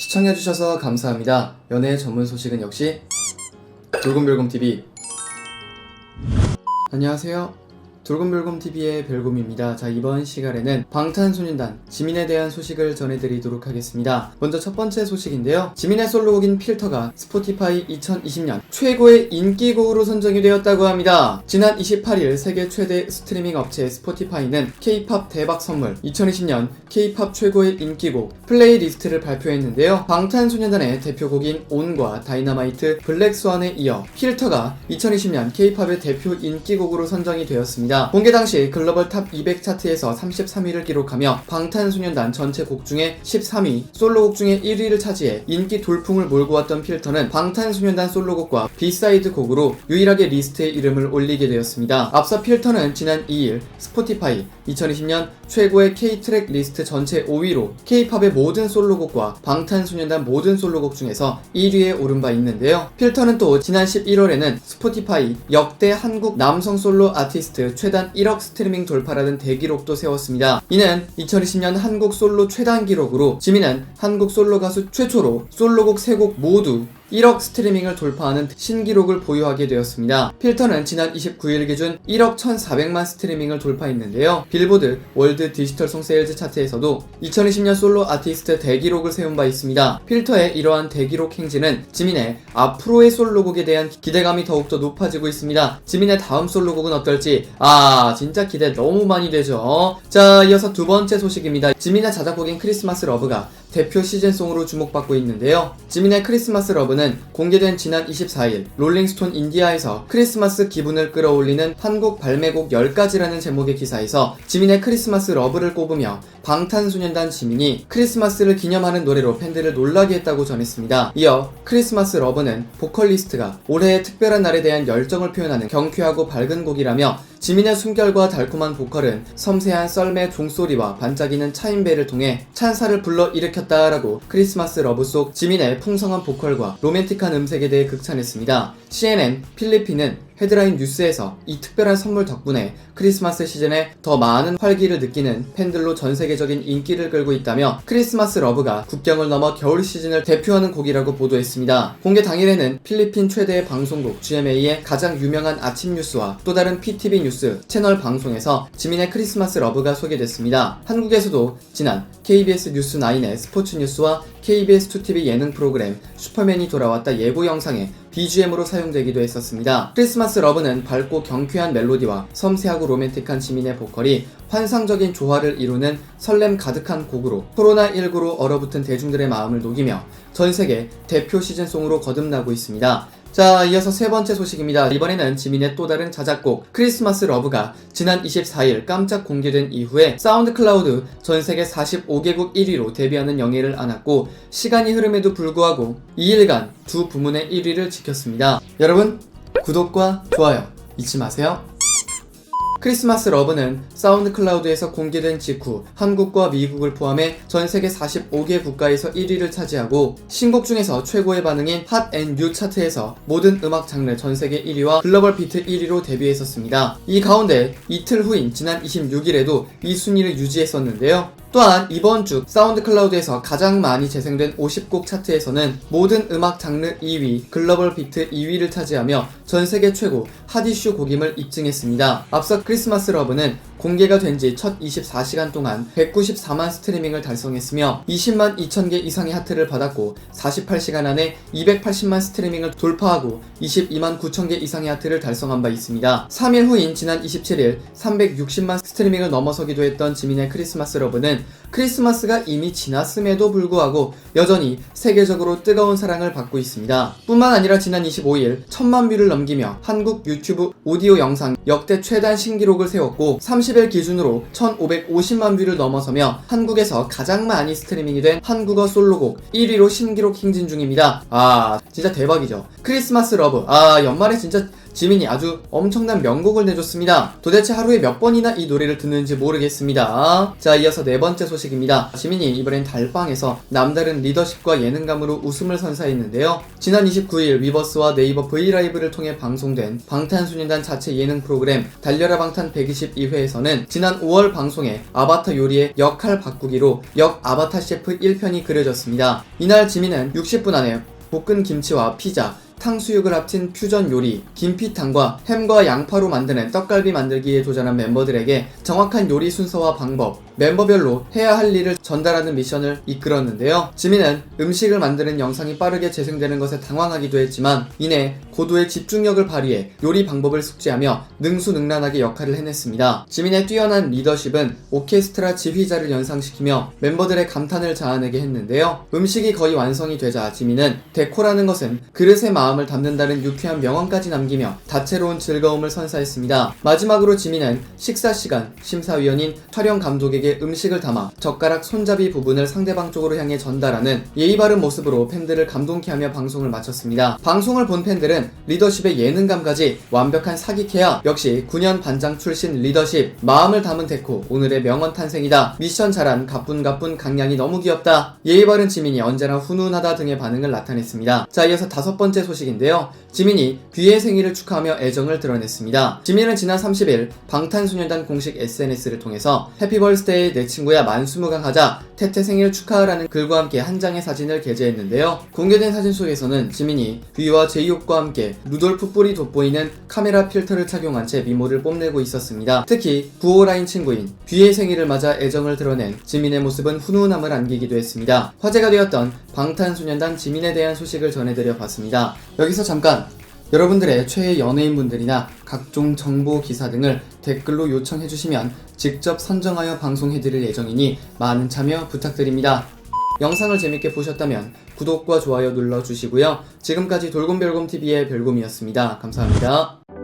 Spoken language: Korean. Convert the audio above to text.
시청해주셔서 감사합니다. 연애 전문 소식은 역시 돌곰별곰TV. 안녕하세요. 돌곰별곰TV의 별곰입니다. 자, 이번 시간에는 방탄소년단 지민에 대한 소식을 전해드리도록 하겠습니다. 먼저 첫 번째 소식인데요. 지민의 솔로곡인 필터가 스포티파이 2020년 최고의 인기곡으로 선정이 되었다고 합니다. 지난 28일 세계 최대 스트리밍 업체 스포티파이는 K-팝 대박 선물 2020년 K-팝 최고의 인기곡 플레이리스트를 발표했는데요. 방탄소년단의 대표곡인 온과 다이너마이트, 블랙스완에 이어 필터가 2020년 K-팝의 대표 인기곡으로 선정이 되었습니다. 공개 당시 글로벌 탑 200 차트에서 33위를 기록하며 방탄소년단 전체 곡 중에 13위, 솔로곡 중에 1위를 차지해 인기 돌풍을 몰고 왔던 필터는 방탄소년단 솔로곡과 비사이드 곡으로 유일하게 리스트에 이름을 올리게 되었습니다. 앞서 필터는 지난 2일 스포티파이 2020년 최고의 K-트랙 리스트 전체 5위로 K-팝의 모든 솔로곡과 방탄소년단 모든 솔로곡 중에서 1위에 오른 바 있는데요. 필터는 또 지난 11월에는 스포티파이 역대 한국 남성 솔로 아티스트 최단 1억 스트리밍 돌파라는 대기록도 세웠습니다. 이는 2020년 한국 솔로 최단 기록으로 지민은 한국 솔로 가수 최초로 솔로곡 3곡 모두 1억 스트리밍을 돌파하는 신기록을 보유하게 되었습니다. 필터는 지난 29일 기준 1억 1,400만 스트리밍을 돌파했는데요. 빌보드 월드 디지털 송 세일즈 차트에서도 2020년 솔로 아티스트 대기록을 세운 바 있습니다. 필터의 이러한 대기록 행진은 지민의 앞으로의 솔로곡에 대한 기대감이 더욱더 높아지고 있습니다. 지민의 다음 솔로곡은 어떨지 진짜 기대 너무 많이 되죠. 자, 이어서 두 번째 소식입니다. 지민의 자작곡인 크리스마스 러브가 대표 시즌송으로 주목받고 있는데요. 지민의 크리스마스 러브는 공개된 지난 24일 롤링스톤 인디아에서 크리스마스 기분을 끌어올리는 한국 발매곡 10가지라는 제목의 기사에서 지민의 크리스마스 러브를 꼽으며 방탄소년단 지민이 크리스마스를 기념하는 노래로 팬들을 놀라게 했다고 전했습니다. 이어 크리스마스 러브는 보컬리스트가 올해의 특별한 날에 대한 열정을 표현하는 경쾌하고 밝은 곡이라며 지민의 숨결과 달콤한 보컬은 섬세한 썰매 종소리와 반짝이는 차인벨을 통해 찬사를 불러일으켰다라고 크리스마스 러브 속 지민의 풍성한 보컬과 로맨틱한 음색에 대해 극찬했습니다. CNN 필리핀은 헤드라인 뉴스에서 이 특별한 선물 덕분에 크리스마스 시즌에 더 많은 활기를 느끼는 팬들로 전세계적인 인기를 끌고 있다며 크리스마스 러브가 국경을 넘어 겨울 시즌을 대표하는 곡이라고 보도했습니다. 공개 당일에는 필리핀 최대의 방송국 GMA의 가장 유명한 아침 뉴스와 또 다른 PTV 뉴스 채널 방송에서 지민의 크리스마스 러브가 소개됐습니다. 한국에서도 지난 KBS 뉴스9의 스포츠 뉴스와 KBS2TV 예능 프로그램 슈퍼맨이 돌아왔다 예고 영상에 BGM으로 사용되기도 했었습니다. 크리스마스 러브는 밝고 경쾌한 멜로디와 섬세하고 로맨틱한 지민의 보컬이 환상적인 조화를 이루는 설렘 가득한 곡으로 코로나19로 얼어붙은 대중들의 마음을 녹이며 전세계 대표 시즌송으로 거듭나고 있습니다. 자, 이어서 세 번째 소식입니다. 이번에는 지민의 또 다른 자작곡 크리스마스 러브가 지난 24일 깜짝 공개된 이후에 사운드 클라우드 전세계 45개국 1위로 데뷔하는 영예를 안았고 시간이 흐름에도 불구하고 2일간 두 부문의 1위를 지켰습니다. 여러분, 구독과 좋아요 잊지 마세요. 크리스마스 러브는 사운드 클라우드에서 공개된 직후 한국과 미국을 포함해 전 세계 45개 국가에서 1위를 차지하고 신곡 중에서 최고의 반응인 핫 앤 뉴 차트에서 모든 음악 장르 전 세계 1위와 글로벌 비트 1위로 데뷔했었습니다. 이 가운데 이틀 후인 지난 26일에도 이 순위를 유지했었는데요. 또한 이번 주 사운드 클라우드에서 가장 많이 재생된 50곡 차트에서는 모든 음악 장르 2위, 글로벌 비트 2위를 차지하며 전 세계 최고 핫 이슈 곡임을 입증했습니다. 앞서 크리스마스 러브는 공개가 된 지 첫 24시간 동안 194만 스트리밍을 달성했으며 20만 2천 개 이상의 하트를 받았고 48시간 안에 280만 스트리밍을 돌파하고 22만 9천 개 이상의 하트를 달성한 바 있습니다. 3일 후인 지난 27일 360만 스트리밍을 넘어서기도 했던 지민의 크리스마스 러브는 크리스마스가 이미 지났음에도 불구하고 여전히 세계적으로 뜨거운 사랑을 받고 있습니다. 뿐만 아니라 지난 25일 1000만 뷰를 넘기며 한국 유튜브 오디오 영상 역대 최단 신기록을 세웠고 30일 기준으로 1550만 뷰를 넘어서며 한국에서 가장 많이 스트리밍이 된 한국어 솔로곡 1위로 신기록 행진 중입니다. 진짜 대박이죠. 크리스마스 러브. 연말에 진짜 지민이 아주 엄청난 명곡을 내줬습니다. 도대체 하루에 몇 번이나 이 노래를 듣는지 모르겠습니다. 자, 이어서 네 번째 소식입니다. 지민이 이번엔 달방에서 남다른 리더십과 예능감으로 웃음을 선사했는데요. 지난 29일 위버스와 네이버 브이라이브를 통해 방송된 방탄소년단 자체 예능 프로그램 달려라 방탄 122회에서는 지난 5월 방송에 아바타 요리의 역할 바꾸기로 역 아바타 셰프 1편이 그려졌습니다. 이날 지민은 60분 안에 볶은 김치와 피자, 탕수육을 합친 퓨전 요리, 김피탕과 햄과 양파로 만드는 떡갈비 만들기에 도전한 멤버들에게 정확한 요리 순서와 방법, 멤버별로 해야 할 일을 전달하는 미션을 이끌었는데요. 지민은 음식을 만드는 영상이 빠르게 재생되는 것에 당황하기도 했지만 이내 고도의 집중력을 발휘해 요리 방법을 숙지하며 능수능란하게 역할을 해냈습니다. 지민의 뛰어난 리더십은 오케스트라 지휘자를 연상시키며 멤버들의 감탄을 자아내게 했는데요. 음식이 거의 완성이 되자 지민은 데코라는 것은 그릇의 마음을 담는다는 유쾌한 명언까지 남기며 다채로운 즐거움을 선사했습니다. 마지막으로 지민은 식사 시간 심사위원인 촬영 감독에게 음식을 담아 젓가락 손잡이 부분을 상대방 쪽으로 향해 전달하는 예의 바른 모습으로 팬들을 감동케 하며 방송을 마쳤습니다. 방송을 본 팬들은 리더십의 예능감까지 완벽한 사기캐야, 역시 9년 반장 출신 리더십, 마음을 담은 데코, 오늘의 명언 탄생이다, 미션 잘한 가뿐가뿐 강량이 너무 귀엽다, 예의 바른 지민이 언제나 훈훈하다 등의 반응을 나타냈습니다. 자, 이어서 다섯 번째 소식인데요. 지민이 뷔의 생일을 축하하며 애정을 드러냈습니다. 지민은 지난 30일 방탄소년단 공식 SNS를 통해서 해피벌스데이 내 친구야 만수무강하자 태태 생일 축하하라는 글과 함께 한 장의 사진을 게재했는데요. 공개된 사진 속에서는 지민이 뷔와 제이홉과 함께 루돌프 뿔이 돋보이는 카메라 필터를 착용한 채 미모를 뽐내고 있었습니다. 특히 9호 라인 친구인 뷔의 생일을 맞아 애정을 드러낸 지민의 모습은 훈훈함을 안기기도 했습니다. 화제가 되었던 방탄소년단 지민에 대한 소식을 전해드려 봤습니다. 여기서 잠깐! 여러분들의 최애 연예인분들이나 각종 정보 기사 등을 댓글로 요청해주시면 직접 선정하여 방송해드릴 예정이니 많은 참여 부탁드립니다. 영상을 재밌게 보셨다면 구독과 좋아요 눌러주시고요. 지금까지 돌곰별곰TV의 별곰이었습니다. 감사합니다.